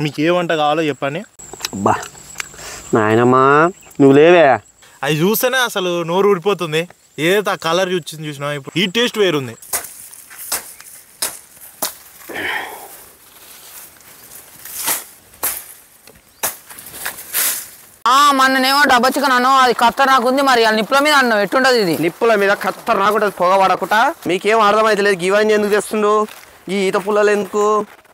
మీకు ఏ వంట కావాలో చెప్పండి. అబ్బా నాయనమ్మా నువ్వు లేవే, అది చూస్తేనే అసలు నోరు ఊడిపోతుంది. ఏదైతే ఆ కలర్ చూసినా ఇప్పుడు ఈ టేస్ట్ వేరుంది. మొన్ననేమో డబ్బా చికెన్ అన్నావు, అది కత్తర్ నాకుంది. మరి నిప్పుల మీద అన్నావు, ఎట్టుంటది ఇది? నిప్పుల మీద కత్తర్ నాకుంటుంది, పొగ పడకుండా. మీకేం అర్థమైతే లేదు, ఇవన్నీ ఎందుకు తెస్తుండు, ఈ ఈత పుల్లలు ఎందుకు,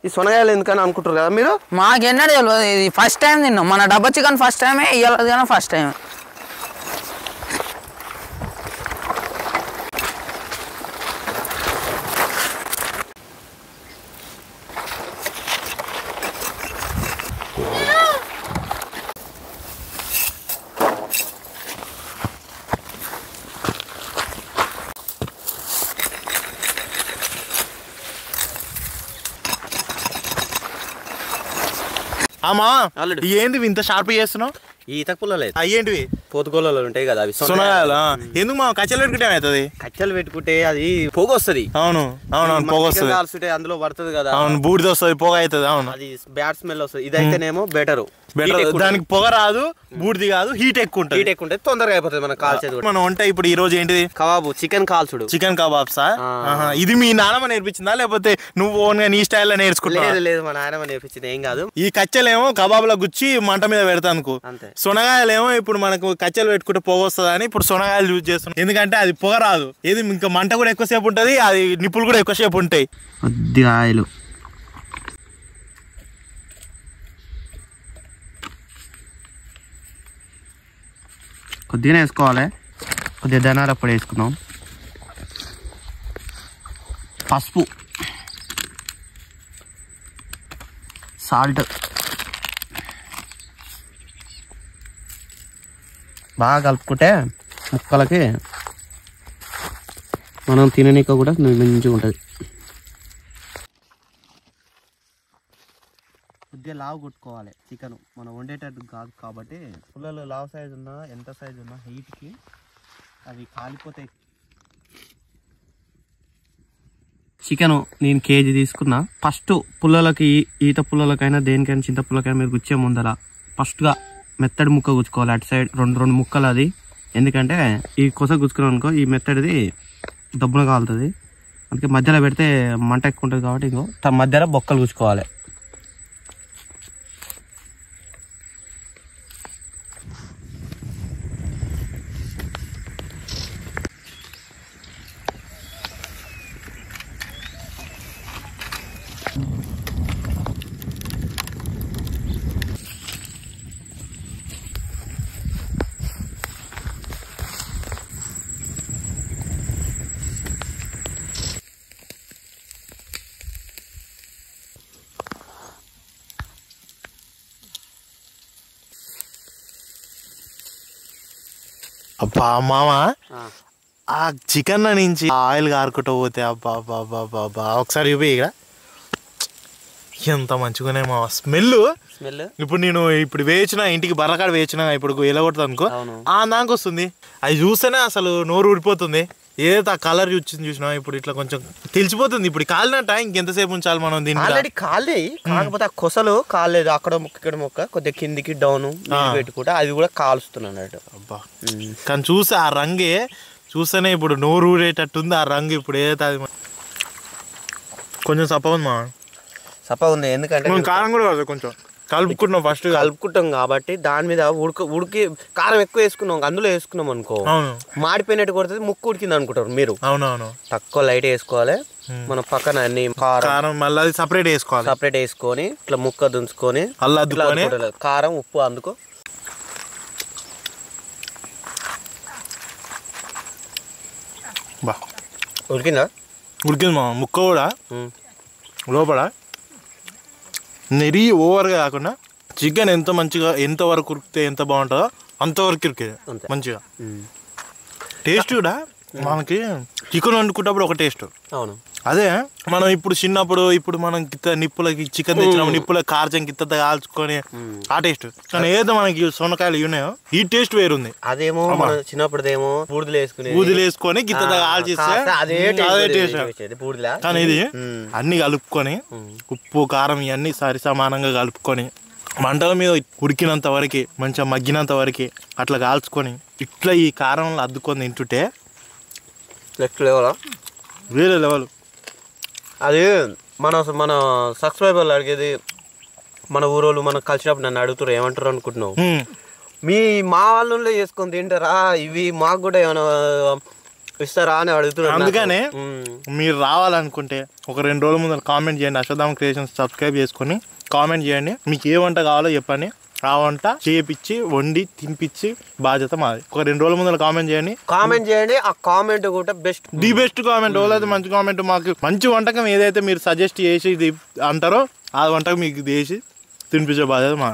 ఈ సొనగాయలు ఎందుకని అనుకుంటారు కదా మీరు. మాకెన్నడూ తెలియదు, ఇది ఫస్ట్ టైం తిన్నాం. మన డబ్బా చికెన్ ఫస్ట్ టైమే, ఇవాళ ఫస్ట్ టైం. అమ్మా ఏంది ఇంత షార్ప్ చేస్తున్నావు? ఈత పుల్లలు అయ్యేంటివి పోతుగోళ్ళు ఉంటాయి కదా, అవి సొనగాయలు. ఎందుకు మా కచ్చలు పెట్టుకుంటే ఏమవుతుంది? కచ్చలు పెట్టుకుంటే అది పొగ వస్తుంది. అవును అవును పొగ వస్తుంది, అందులో పడుతుంది కదా. అవును బూడిద వస్తుంది, పొగ అవుతుంది. అవును అది బ్యాడ్ స్మెల్ వస్తుంది. ఇదైతేనేమో బెటర్, దానికి పొగ రాదు, బూడిది కాదు, హీట్ ఎక్కువ ఉంటుంది. హీట్ ఎక్కువ ఉంటుంది, తొందరగా అయిపోతుంది మన కాల్చేది. మన వంట ఇప్పుడు ఈ రోజు ఏంటిది? కబాబు, చికెన్ కాల్చుడు. చికెన్ కబాబ్సా? ఇది మీ నాన్నమ్మ నేర్పించిందా లేకపోతే నువ్వు ఓన్ గా నీ స్టైల్లో నేర్చుకుంటా? లేదు లేదు, మా నాన్నమ్మ నేర్పించింది. ఏం కాదు. ఈ కచ్చలేమో కబాబుల గుచ్చి మంట మీద పెడతానుకో, సొనగాయలేమో ఇప్పుడు మనకు కచ్చలు పెట్టుకుంటే పొగ వస్తుంది అని ఇప్పుడు సొనగాయలు యూజ్ చేస్తున్నాం. ఎందుకంటే అది పొగ రాదు, ఏది ఇంకా మంట కూడా ఎక్కువసేపు ఉంటుంది, అది నిప్పులు కూడా ఎక్కువసేపు ఉంటాయి. కొద్దిగా ఆయిల్, కొద్దిగానే వేసుకోవాలి. కొద్దిగా ధనియాల పొడి వేసుకున్నాం, పసుపు, సాల్ట్ బాగా కలుపుకుంటే ముక్కలకి మనం తిననీక కూడా మంచిగా ఉంటుంది. కొద్దిగా లావు కొట్టుకోవాలి చికెన్, మనం వండేటట్టు కాదు కాబట్టి. పుల్లలు లావు సైజు ఉన్నా ఎంత సైజు ఉన్నా హీట్కి అవి కాలిపోతాయి. చికెన్ నేను కేజీ తీసుకున్నా. ఫస్ట్ పుల్లలకి, ఈత పుల్లలకైనా దేనికైనా చింత పుల్లకైనా మీరు గుచ్చే ముందర ఫస్ట్గా మెత్తడి ముక్క గుచ్చుకోవాలి. అటు సైడ్ రెండు ముక్కలు. అది ఎందుకంటే ఈ కొస గుచ్చుకున్నాం అనుకో, ఈ మెత్తడిది దబ్బున కాలుతుంది. అందుకే మధ్యలో పెడితే మంట ఎక్కువ ఉంటుంది కాబట్టి ఇంకో మధ్యలో బొక్కలు గుచ్చుకోవాలి. అబ్బా మామ, ఆ చికెన్ నుంచి ఆయిల్ కారుకుంటూ పోతే అబ్బా అబ్బా అబ్బా అబ్బా అబ్బా. ఒకసారి చూపి ఇక్కడ ఎంత మంచిగానే మా స్మెల్. ఇప్పుడు నేను ఇప్పుడు వేయించిన ఇంటికి బర్రకాడ వేయించిన ఇప్పుడు ఎలగొడతా అనుకో, దానికి వస్తుంది. అది చూస్తేనే అసలు నోరు ఊడిపోతుంది. ఏదైతే ఆ కలర్ చూసినా ఇప్పుడు ఇట్లా కొంచెం తెలిసిపోతుంది. ఇప్పుడు కాలినట్ట ఇంకెంతసేపు ఉంచాలి మనం దీన్ని? ఆల్రెడీ కాలే, కాకపోతే ఆ కొసలు కాలేదు. అక్కడ మొక్క ఇక్కడ మొక్క కొద్దిగా కిందికి డౌన్ పెట్టుకుంటే అది కూడా కాలుస్తున్నాడు. అబ్బా కానీ చూస్తే ఆ రంగే చూస్తేనే ఇప్పుడు నోరు ఊడేటట్టుంది ఆ రంగు. ఇప్పుడు ఏదైతే అది కొంచెం సప్ప ఉంది మా, సప్ప ఉంది. ఎందుకంటే కారం కూడా కొంచెం కలుపుకుంటున్నాం, ఫస్ట్ కలుపుకుంటాం కాబట్టి దాని మీద ఉడికి కారం ఎక్కువ వేసుకున్నాం, అందులో వేసుకున్నాం అనుకో మాడిపోయినట్టు కొడుతుంది, ముక్కు ఉడికింది అనుకుంటారు మీరు. అవునవును, తక్కువ లైట్ వేసుకోవాలి. మనం పక్కన అన్ని కారం మళ్ళీ సపరేట్ వేసుకోవాలి. సపరేట్ వేసుకొని ఇట్లా ముక్క దుంచుకొని కారం ఉప్పు అందుకో. బా ఉడికిందా? ఉడికింది మా ముక్క కూడా లోపల నెరి ఓవర్గా కాకుండా చికెన్ ఎంత మంచిగా ఎంతవరకు ఉరికితే ఎంత బాగుంటుందో అంతవరకు ఉరికేది మంచిగా. టేస్ట్ కూడా మనకి చికెన్ వండుకున్నప్పుడు ఒక టేస్ట్, అవును అదే మనం ఇప్పుడు మనం గిత్త నిప్పులకి చికెన్ తెచ్చినాము నిప్పుల కార్చం గిత్త కాల్చుకొని ఆ టేస్ట్ కానీ ఏదో మనకి సొన్నకాయలు ఉన్నాయో ఈ టేస్ట్ వేరుంది. అదేమో మన చిన్నప్పుడుదేమో బూడిదలు వేసుకొని గిత్త కాల్చిస్తే అదే టేస్ట్. కానీ ఇది అన్ని కలుపుకొని ఉప్పు కారం ఇవన్నీ సరి సమానంగా కలుపుకొని మంటల మీద ఉడికినంత వరకు మంచిగా మగ్గినంత వరకు అట్లా కాల్చుకొని ఇట్లా ఈ కారంలో అద్దుకొని తింటుంటే వేరే లెవెల్. అది మన సబ్స్క్రైబర్లు అడిగేది మన ఊరోళ్ళు మనకు కలిసినప్పుడు నన్ను అడుగుతారు ఏమంటారు అనుకుంటున్నావు మా వాళ్ళు చేసుకొని తింటారా ఇవి మాకు కూడా ఏమైనా ఇస్తారా అని అడుగుతున్నారు. అందుకనే మీరు రావాలనుకుంటే ఒక 2 రోజుల ముందు కామెంట్ చేయండి. అశ్వత్థామ క్రియేషన్స్ సబ్స్క్రైబ్ చేసుకొని కామెంట్ చేయండి. మీకు ఏ వంట కావాలో చెప్పండి. ఆ వంట చేపించి వండి తినిపించి బాధ్యత మాది. ఒక 2 రోజుల ముందు కామెంట్ చేయండి. ఆ కామెంట్ కూడా ది బెస్ట్ కామెంట్ ఎవరైతే మంచి కామెంట్ మాకు మంచి వంటకం ఏదైతే మీరు సజెస్ట్ చేసి ఇది అంటారో ఆ వంటకం మీకు చేసి తినిపించే బాధ్యత మా